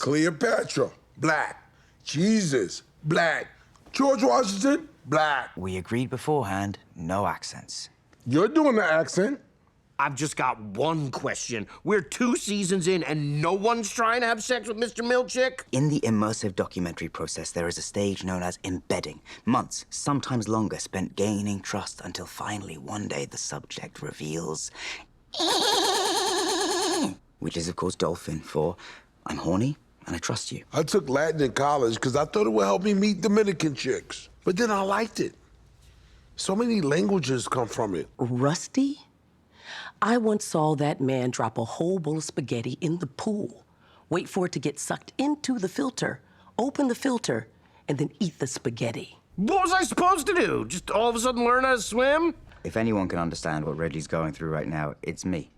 Cleopatra, black. Jesus, black. George Washington, black. We agreed beforehand, no accents. You're doing the accent. I've just got one question. We're 2 seasons in and no one's trying to have sex with Mr. Milchick? In the immersive documentary process, there is a stage known as embedding. Months, sometimes longer, spent gaining trust until finally one day the subject reveals... which is, of course, dolphin for I'm horny and I trust you. I took Latin in college because I thought it would help me meet Dominican chicks. But then I liked it. So many languages come from it. Rusty? I once saw that man drop a whole bowl of spaghetti in the pool, wait for it to get sucked into the filter, open the filter, and then eat the spaghetti. What was I supposed to do? Just all of a sudden learn how to swim? If anyone can understand what Reggie's going through right now, it's me.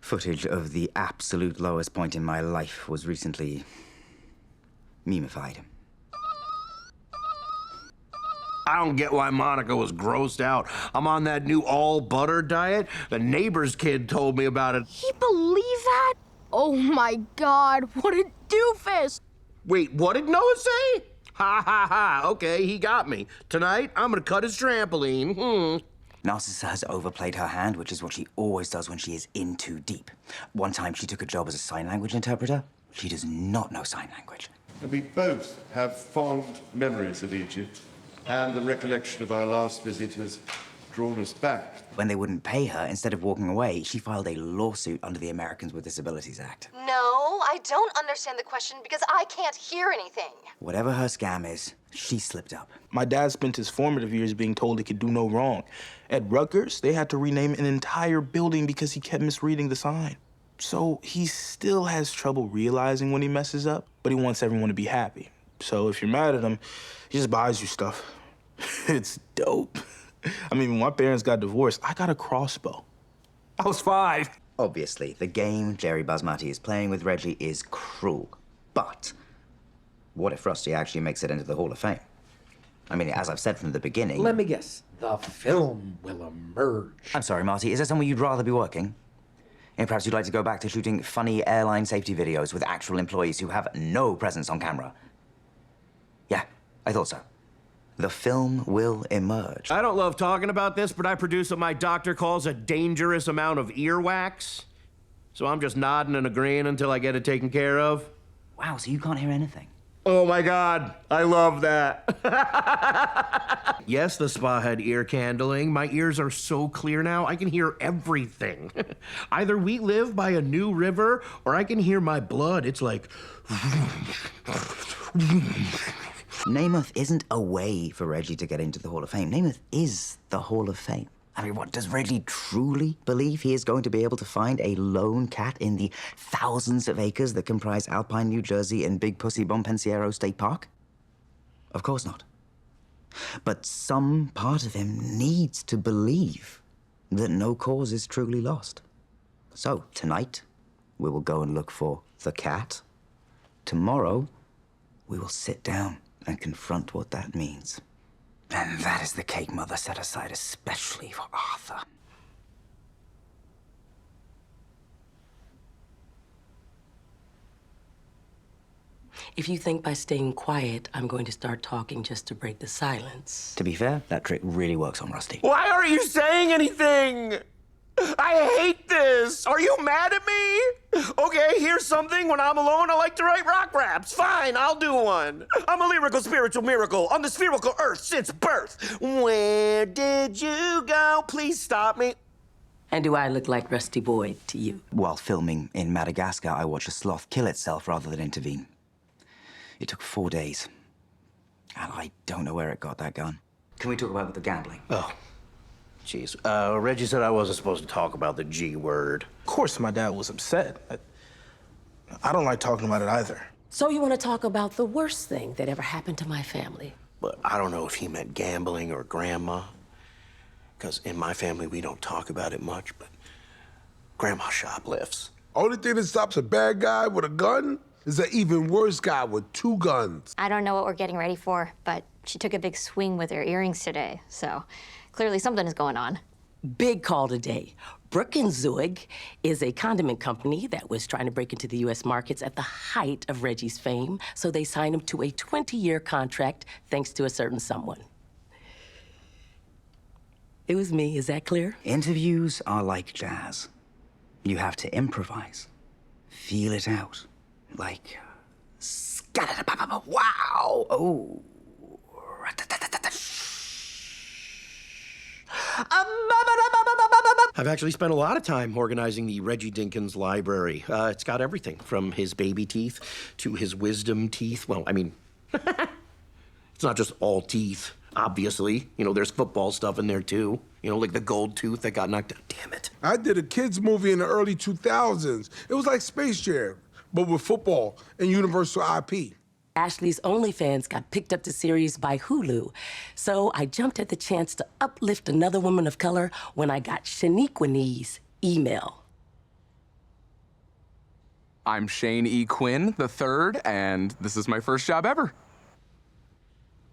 Footage of the absolute lowest point in my life was recently memeified. I don't get why Monica was grossed out. I'm on that new all-butter diet. The neighbor's kid told me about it. He believe that? Oh my God, what a doofus! Wait, what did Noah say? Ha ha ha, okay, he got me. Tonight, I'm gonna cut his trampoline. Narcissa has overplayed her hand, which is what she always does when she is in too deep. One time she took a job as a sign language interpreter. She does not know sign language. We both have fond memories of Egypt, and the recollection of our last visit has drawn us back. When they wouldn't pay her, instead of walking away, she filed a lawsuit under the Americans with Disabilities Act. No, I don't understand the question because I can't hear anything. Whatever her scam is, she slipped up. My dad spent his formative years being told he could do no wrong. At Rutgers, they had to rename an entire building because he kept misreading the sign. So he still has trouble realizing when he messes up, but he wants everyone to be happy. So if you're mad at him, he just buys you stuff. It's dope. I mean, when my parents got divorced, I got a crossbow. I was 5. Obviously, the game Jerry Basmati is playing with Reggie is cruel. But what if Rusty actually makes it into the Hall of Fame? I mean, as I've said from the beginning... Let me guess. The film will emerge. I'm sorry, Marty. Is there somewhere you'd rather be working? And perhaps you'd like to go back to shooting funny airline safety videos with actual employees who have no presence on camera? Yeah, I thought so. The film will emerge. I don't love talking about this, but I produce what my doctor calls a dangerous amount of earwax. So I'm just nodding and agreeing until I get it taken care of. Wow, so you can't hear anything? Oh my God, I love that. Yes, the spa had ear candling. My ears are so clear now, I can hear everything. Either we live by a new river, or I can hear my blood. It's like... Namath isn't a way for Reggie to get into the Hall of Fame. Namath is the Hall of Fame. I mean, what, does Reggie truly believe he is going to be able to find a lone cat in the thousands of acres that comprise Alpine, New Jersey, and Big Pussy Bonpensiero State Park? Of course not. But some part of him needs to believe that no cause is truly lost. So, tonight, we will go and look for the cat. Tomorrow, we will sit down and confront what that means. And that is the cake Mother set aside especially for Arthur. If you think by staying quiet, I'm going to start talking just to break the silence. To be fair, that trick really works on Rusty. Why aren't you saying anything? I hate this. Are you mad at me? Okay, here's something. When I'm alone, I like to write rock raps. Fine, I'll do one. I'm a lyrical spiritual miracle on the spherical earth since birth. Where did you go? Please stop me. And do I look like Rusty Boyd to you? While filming in Madagascar, I watched a sloth kill itself rather than intervene. It took 4 days. And I don't know where it got that gun. Can we talk about the gambling? Oh. Jeez. Reggie said I wasn't supposed to talk about the G word. Of course my dad was upset. I don't like talking about it either. So you want to talk about the worst thing that ever happened to my family? But I don't know if he meant gambling or grandma. Because in my family, we don't talk about it much, but grandma shoplifts. Only thing that stops a bad guy with a gun is an even worse guy with 2 guns. I don't know what we're getting ready for, but she took a big swing with her earrings today, so clearly something is going on. Big call today. Brook and Zoig is a condiment company that was trying to break into the U.S. markets at the height of Reggie's fame, so they signed him to a 20-year contract thanks to a certain someone. It was me, is that clear? Interviews are like jazz. You have to improvise, feel it out, like wow, oh. I've actually spent a lot of time organizing the Reggie Dinkins library. It's got everything from his baby teeth to his wisdom teeth. Well, I mean, it's not just all teeth, obviously. You know, there's football stuff in there too. You know, like the gold tooth that got knocked out. Damn it. I did a kids movie in the early 2000s. It was like Space Jam, but with football and Universal IP. Ashley's OnlyFans got picked up to series by Hulu, so I jumped at the chance to uplift another woman of color when I got Shaniqua's email. I'm Shane E. Quinn III, and this is my first job ever.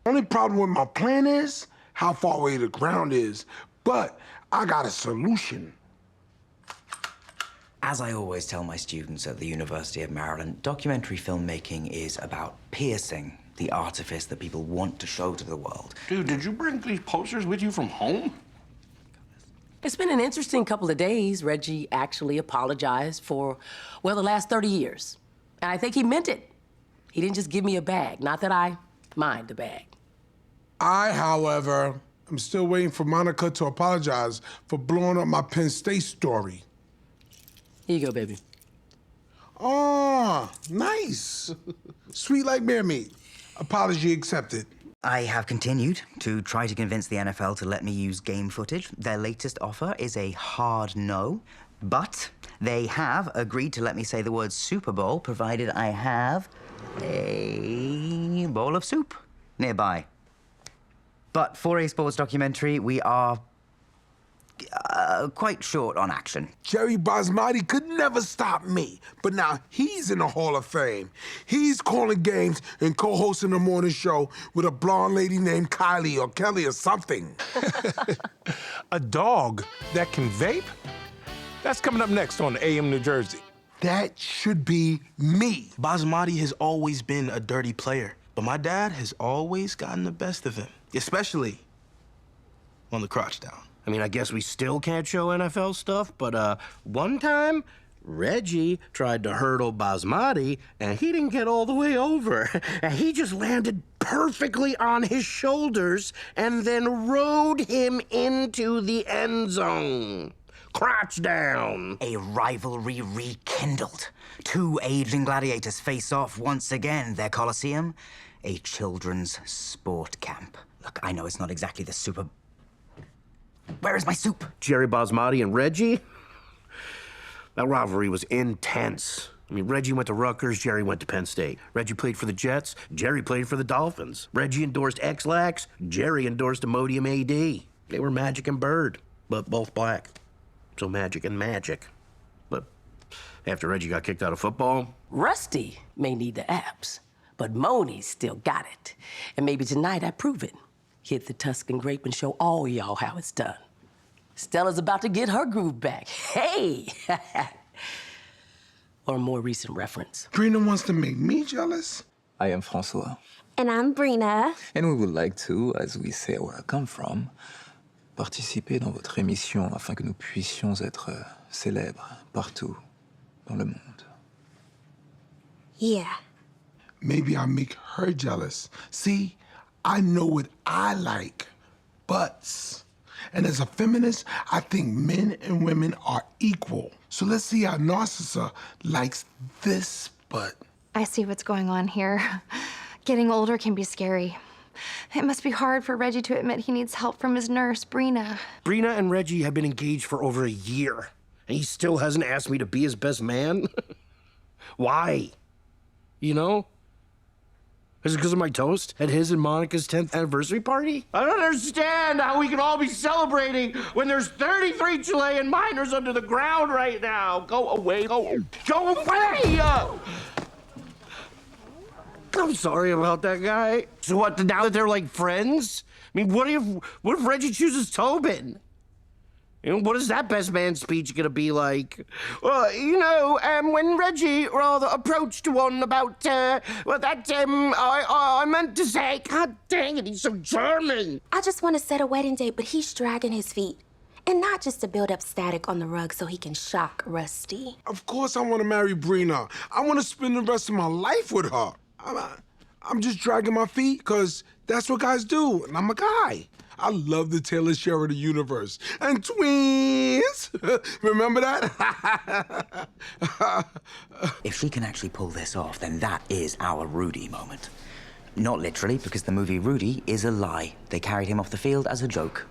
Only problem with my plan is how far away the ground is, but I got a solution. As I always tell my students at the University of Maryland, documentary filmmaking is about piercing the artifice that people want to show to the world. Dude, did you bring these posters with you from home? It's been an interesting couple of days. Reggie actually apologized for, well, the last 30 years. And I think he meant it. He didn't just give me a bag. Not that I mind the bag. I, however, am still waiting for Monica to apologize for blowing up my Penn State story. Here you go, baby. Oh, nice. Sweet like bear meat. Apology accepted. I have continued to try to convince the NFL to let me use game footage. Their latest offer is a hard no, but they have agreed to let me say the word Super Bowl, provided I have a bowl of soup nearby. But for a sports documentary, we are quite short on action. Jerry Basmati could never stop me, but now he's in the Hall of Fame. He's calling games and co-hosting a morning show with a blonde lady named Kylie or Kelly or something. A dog that can vape? That's coming up next on AM New Jersey. That should be me. Basmati has always been a dirty player, but my dad has always gotten the best of him, especially on the crotch down. I mean, I guess we still can't show NFL stuff, but one time, Reggie tried to hurdle Basmati, and he didn't get all the way over. And he just landed perfectly on his shoulders and then rode him into the end zone. Crotch down. A rivalry rekindled. Two aging gladiators face off once again. Their Coliseum, a children's sport camp. Look, I know it's not exactly the Super... Where is my soup? Jerry Basmati and Reggie? That rivalry was intense. I mean, Reggie went to Rutgers, Jerry went to Penn State. Reggie played for the Jets, Jerry played for the Dolphins. Reggie endorsed X-Lax, Jerry endorsed Imodium AD. They were Magic and Bird, but both black. So Magic and Magic. But after Reggie got kicked out of football... Rusty may need the apps, but Moni's still got it. And maybe tonight I prove it. Hit the Tuscan grape and show all y'all how it's done. Stella's about to get her groove back. Hey! Or a more recent reference. Brina wants to make me jealous? I am Francois. And I'm Brina. And we would like to, as we say where I come from, participer dans votre émission afin que nous puissions être célèbres partout dans le monde. Yeah. Maybe I'll make her jealous. See, I know what I like, butts. And as a feminist, I think men and women are equal. So let's see how Narcissa likes this butt. I see what's going on here. Getting older can be scary. It must be hard for Reggie to admit he needs help from his nurse, Brina. Brina and Reggie have been engaged for over a year, and he still hasn't asked me to be his best man? Why? You know? Is it because of my toast at his and Monica's 10th anniversary party? I don't understand how we can all be celebrating when there's 33 Chilean miners under the ground right now. Go away, go away! I'm sorry about that guy. So what, now that they're like friends? I mean, what if Reggie chooses Tobin? What is that best man speech gonna be like? Well, when Reggie rather approached one about, I meant to say, God dang it, he's so German. I just want to set a wedding date, but he's dragging his feet. And not just to build up static on the rug so he can shock Rusty. Of course I want to marry Brina. I want to spend the rest of my life with her. I'm just dragging my feet because that's what guys do, and I'm a guy. I love the Taylor share of the universe. And twins! Remember that? If she can actually pull this off, then that is our Rudy moment. Not literally, because the movie Rudy is a lie. They carried him off the field as a joke.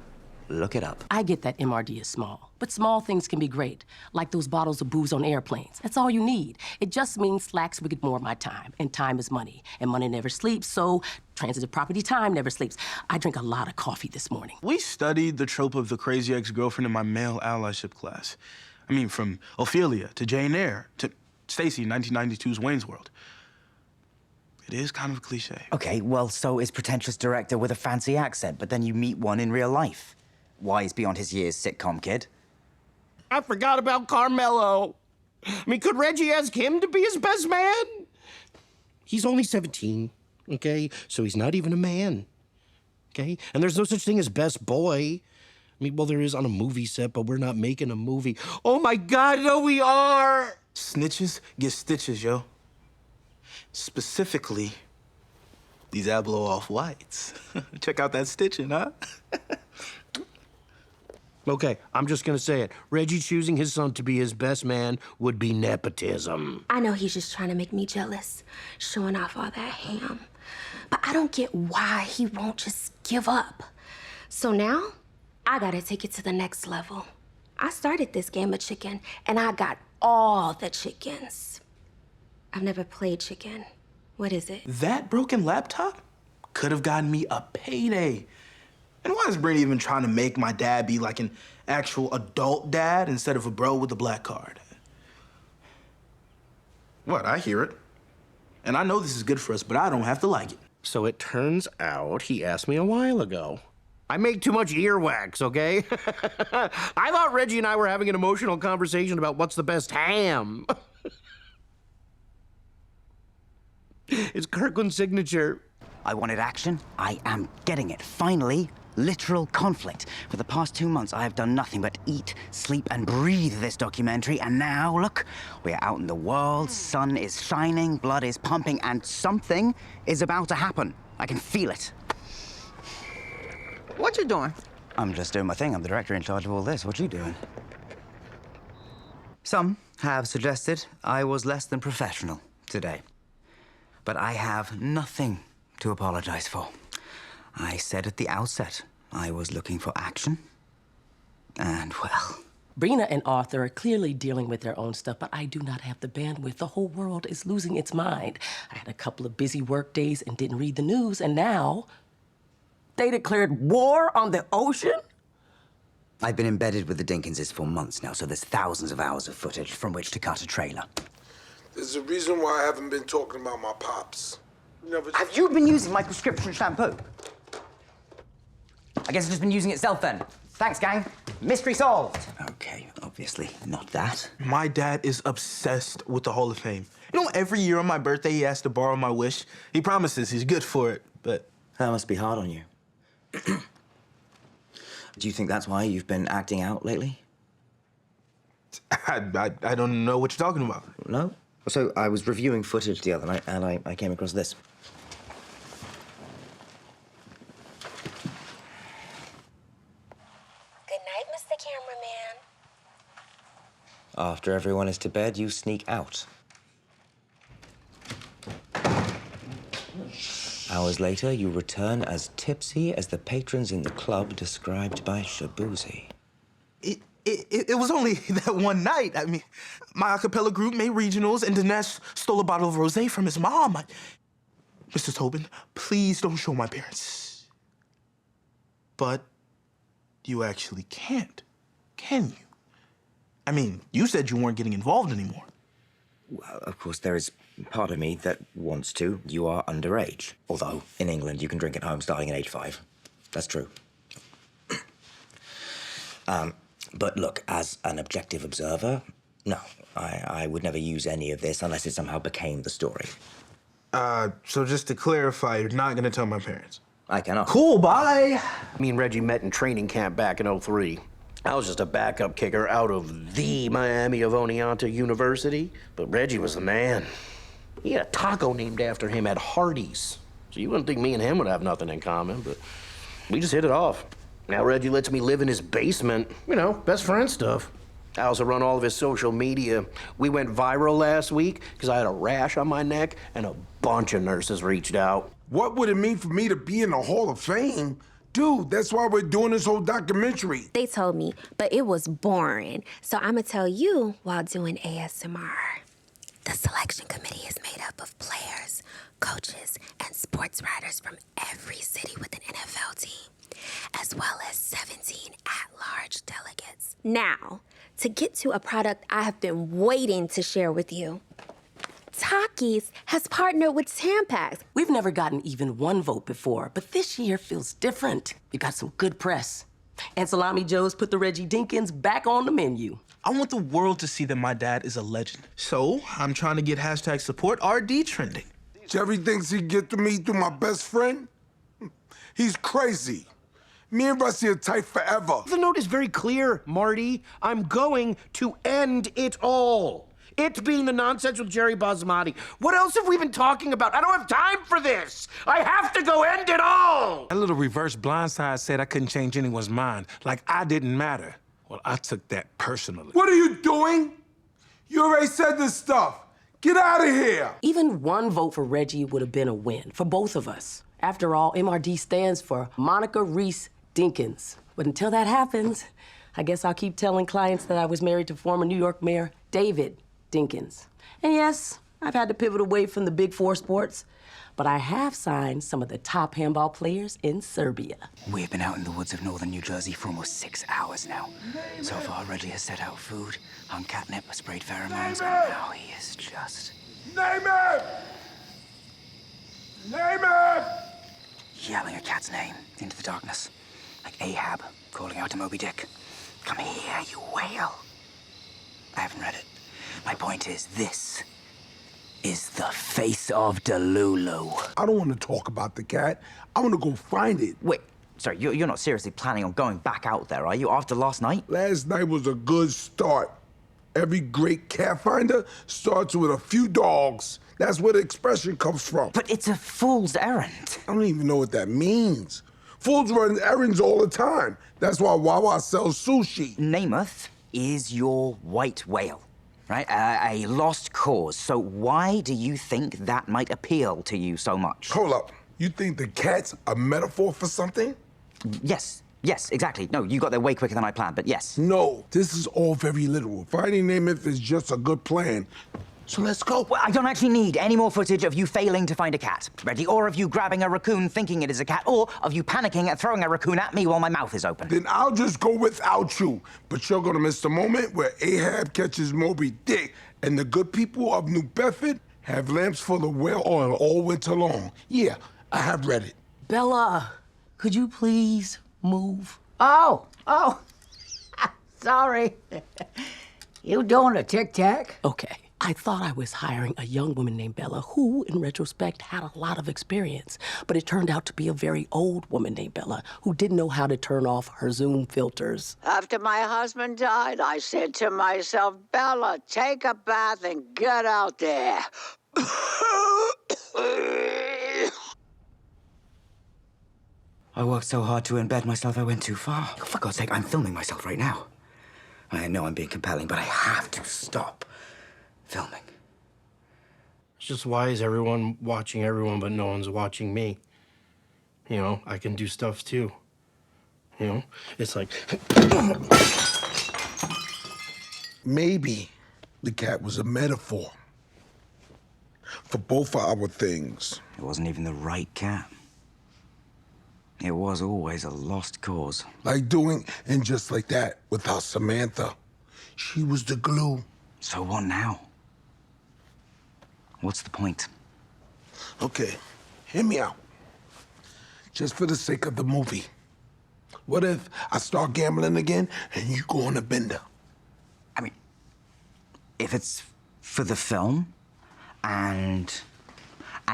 Look it up. I get that MRD is small, but small things can be great, like those bottles of booze on airplanes. That's all you need. It just means Slacks will get more of my time, and time is money, and money never sleeps, so transitive property time never sleeps. I drank a lot of coffee this morning. We studied the trope of the crazy ex-girlfriend in my male allyship class. I mean, from Ophelia to Jane Eyre to Stacy in 1992's Wayne's World. It is kind of a cliche. Okay, well, so is pretentious director with a fancy accent, but then you meet one in real life. Wise beyond his years, sitcom kid. I forgot about Carmelo. Could Reggie ask him to be his best man? He's only 17, okay? So he's not even a man, okay? And there's no such thing as best boy. There is on a movie set, but we're not making a movie. Oh my God, no, we are! Snitches get stitches, yo. Specifically, these Ablo off-whites. Check out that stitching, huh? Okay, I'm just gonna say it. Reggie choosing his son to be his best man would be nepotism. I know he's just trying to make me jealous, showing off all that ham. But I don't get why he won't just give up. So now, I gotta take it to the next level. I started this game of chicken, and I got all the chickens. I've never played chicken. What is it? That broken laptop could have gotten me a payday. And why is Brittany even trying to make my dad be like an actual adult dad instead of a bro with a black card? What? I hear it. And I know this is good for us, but I don't have to like it. So it turns out he asked me a while ago. I make too much earwax, okay? I thought Reggie and I were having an emotional conversation about what's the best ham. It's Kirkland's signature. I wanted action. I am getting it. Finally, literal conflict. For the past 2 months, I have done nothing but eat, sleep, and breathe this documentary. And now, look, we are out in the world, sun is shining, blood is pumping, and something is about to happen. I can feel it. What you doing? I'm just doing my thing. I'm the director in charge of all this. What you doing? Some have suggested I was less than professional today. But I have nothing to apologize for. I said at the outset I was looking for action. And, well... Brina and Arthur are clearly dealing with their own stuff, but I do not have the bandwidth. The whole world is losing its mind. I had a couple of busy work days and didn't read the news, and now they declared war on the ocean? I've been embedded with the Dinkinses for months now, so there's thousands of hours of footage from which to cut a trailer. There's a reason why I haven't been talking about my pops. Have you been using my prescription shampoo? I guess I've just been using it self then. Thanks, gang. Mystery solved. Okay, obviously not that. My dad is obsessed with the Hall of Fame. You know, every year on my birthday, he asks to borrow my wish. He promises he's good for it, but... That must be hard on you. Do you think that's why you've been acting out lately? I don't know what you're talking about. No? So I was reviewing footage the other night, and I came across this. Good night, Mr. Cameraman. After everyone is to bed, you sneak out. Hours later, you return as tipsy as the patrons in the club described by Shabuzi. It was only that one night. I mean, my a cappella group made regionals, and Dinesh stole a bottle of rosé from his mom. Mr. Tobin, please don't show my parents. But you actually can't, can you? I mean, you said you weren't getting involved anymore. Well, of course, there is part of me that wants to. You are underage. Although, in England, you can drink at home starting at age 5. That's true. But look, as an objective observer, no, I would never use any of this unless it somehow became the story. So just to clarify, you're not gonna tell my parents? I cannot. Cool, bye. Me and Reggie met in training camp back in '03. I was just a backup kicker out of the Miami of Oneonta University, but Reggie was the man. He had a taco named after him at Hardee's. So you wouldn't think me and him would have nothing in common, but we just hit it off. Now Reggie lets me live in his basement. You know, best friend stuff. I also run all of his social media. We went viral last week because I had a rash on my neck and a bunch of nurses reached out. What would it mean for me to be in the Hall of Fame? Dude, that's why we're doing this whole documentary. They told me, but it was boring. So I'ma tell you while doing ASMR. The selection committee is made up of players, coaches, and sports writers from every city with an NFL team, as well as 17 at-large delegates. Now, to get to a product I have been waiting to share with you. Takis has partnered with Tampax. We've never gotten even one vote before, but this year feels different. We got some good press. And Salami Joe's put the Reggie Dinkins back on the menu. I want the world to see that my dad is a legend. So I'm trying to get hashtag support RD trending. Jerry thinks he get to me through my best friend? He's crazy. Me and Rusty are tight forever. The note is very clear, Marty. I'm going to end it all. It being the nonsense with Jerry Basmati. What else have we been talking about? I don't have time for this. I have to go end it all. That little reverse blindside said I couldn't change anyone's mind, like I didn't matter. Well, I took that personally. What are you doing? You already said this stuff. Get out of here. Even one vote for Reggie would have been a win for both of us. After all, MRD stands for Monica Reese Dinkins. But until that happens, I guess I'll keep telling clients that I was married to former New York Mayor David Dinkins. And yes, I've had to pivot away from the big four sports, but I have signed some of the top handball players in Serbia. We've been out in the woods of northern New Jersey for almost 6 hours now. So far, Reggie has set out food, hung catnip, sprayed pheromones, and now he is just... Name it! Name it! yelling a cat's name into the darkness, like Ahab calling out to Moby Dick. Come here, you whale. I haven't read it. My point is, this is the face of Delulu. I don't want to talk about the cat. I want to go find it. Wait, sorry, you're not seriously planning on going back out there, are you, after last night? Last night was a good start. Every great cat finder starts with a few dogs. That's where the expression comes from. But it's a fool's errand. I don't even know what that means. Fools run errands all the time. That's why Wawa sells sushi. Namath is your white whale, right? A lost cause. So why do you think that might appeal to you so much? Hold up. You think the cat's a metaphor for something? Yes, exactly. No, you got there way quicker than I planned, but yes. No, this is all very literal. Finding Namath is just a good plan. So let's go. Well, I don't actually need any more footage of you failing to find a cat, Reggie, or of you grabbing a raccoon thinking it is a cat, or of you panicking and throwing a raccoon at me while my mouth is open. Then I'll just go without you. But you're gonna miss the moment where Ahab catches Moby Dick and the good people of New Bedford have lamps full of whale oil all winter long. Yeah, I have read it. Bella, could you please move? Oh, sorry. You doing a tic-tac? Okay. I thought I was hiring a young woman named Bella who, in retrospect, had a lot of experience. But it turned out to be a very old woman named Bella who didn't know how to turn off her Zoom filters. After my husband died, I said to myself, Bella, take a bath and get out there. I worked so hard to embed myself, I went too far. For God's sake, I'm filming myself right now. I know I'm being compelling, but I have to stop filming. It's just, why is everyone watching everyone but no one's watching me? You know, I can do stuff too. You know, it's like... Maybe the cat was a metaphor for both of our things. It wasn't even the right cat. It was always a lost cause. Like doing, and just like that, without Samantha. She was the glue. So what now? What's the point? Okay, hear me out. Just for the sake of the movie, What if I start gambling again and you go on a bender? I mean, if it's for the film, and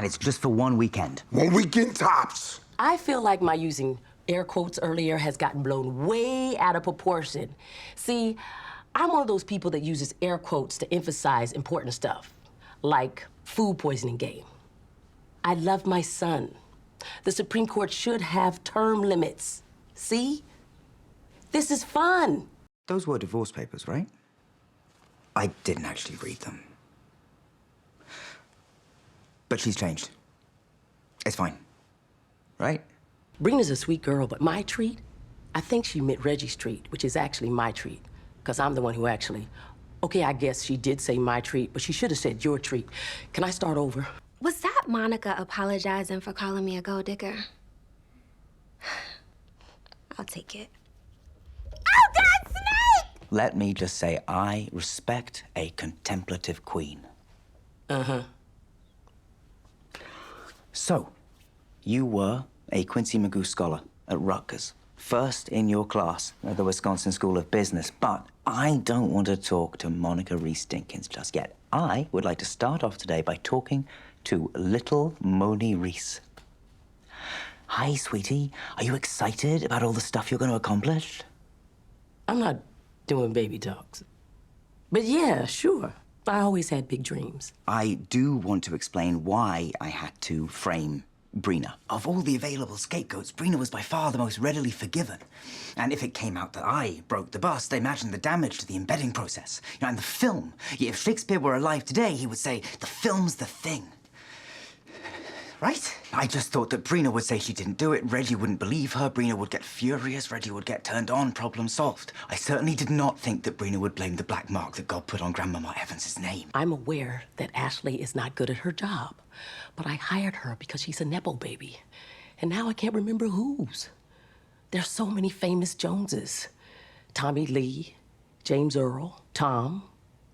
it's just for one weekend. 1 weekend tops. I feel like my using air quotes earlier has gotten blown way out of proportion. See, I'm one of those people that uses air quotes to emphasize important stuff, like food poisoning game. I love my son. The Supreme Court should have term limits. See? This is fun. Those were divorce papers, right? I didn't actually read them. But she's changed. It's fine. Right? Brina's a sweet girl, but my treat? I think she meant Reggie's treat, which is actually my treat. Because I'm the one who actually... Okay, I guess she did say my treat, but she should have said your treat. Can I start over? Was that Monica apologizing for calling me a gold digger? I'll take it. Oh, God, Snake! Let me just say, I respect a contemplative queen. Uh-huh. So, you were a Quincy Magoo Scholar at Rutgers. First in your class at the Wisconsin School of Business. But I don't want to talk to Monica Reese Dinkins just yet. I would like to start off today by talking to little Moni Reese. Hi, sweetie. Are you excited about all the stuff you're going to accomplish? I'm not doing baby talks. But yeah, sure. I always had big dreams. I do want to explain why I had to frame Brina. Of all the available scapegoats, Brina was by far the most readily forgiven. And if it came out that I broke the bust, imagine the damage to the embedding process. You know, and the film. If Shakespeare were alive today, he would say, the film's the thing. Right? I just thought that Brina would say she didn't do it, Reggie wouldn't believe her, Brina would get furious, Reggie would get turned on, problem solved. I certainly did not think that Brina would blame the black mark that God put on Grandmama Evans' name. I'm aware that Ashley is not good at her job, but I hired her because she's a Nepo baby. And now I can't remember whose. There's so many famous Joneses. Tommy Lee, James Earl, Tom,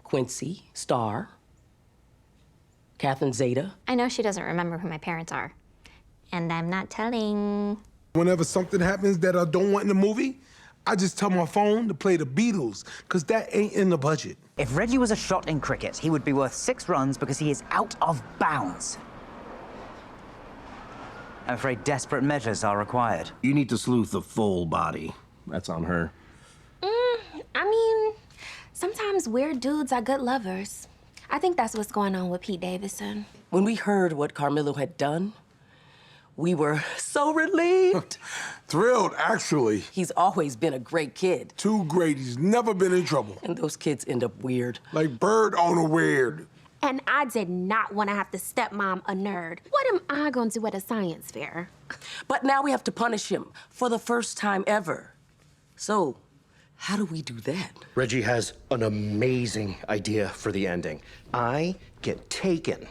Quincy, Star, Catherine Zeta. I know she doesn't remember who my parents are. And I'm not telling. Whenever something happens that I don't want in the movie, I just tell my phone to play the Beatles, because that ain't in the budget. If Reggie was a shot in cricket, he would be worth 6 runs because he is out of bounds. I'm afraid desperate measures are required. You need to sleuth the full body. That's on her. I mean, sometimes weird dudes are good lovers. I think that's what's going on with Pete Davidson. When we heard what Carmelo had done, we were so relieved. Thrilled, actually. He's always been a great kid. Too great, he's never been in trouble. And those kids end up weird. Like Bird on a weird. And I did not want to have to stepmom a nerd. What am I going to do at a science fair? But now we have to punish him for the first time ever. So, how do we do that? Reggie has an amazing idea for the ending. I get taken,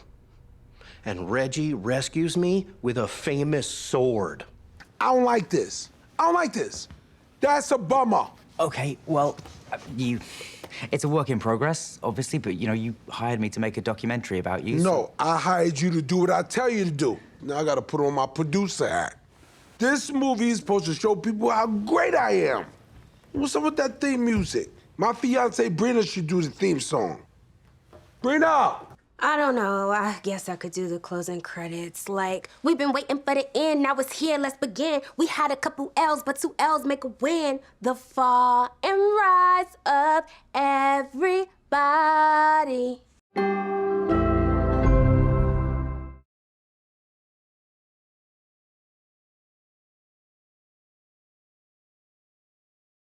and Reggie rescues me with a famous sword. I don't like this. I don't like this. That's a bummer. Okay, well, it's a work in progress, obviously, but, you hired me to make a documentary about you. No, I hired you to do what I tell you to do. Now I gotta put on my producer hat. This movie is supposed to show people how great I am. What's up with that theme music? My fiance Brina should do the theme song. Brina! I don't know. I guess I could do the closing credits. Like, we've been waiting for the end. Now it's here. Let's begin. We had a couple L's, but 2 L's make a win. The fall and rise of everybody.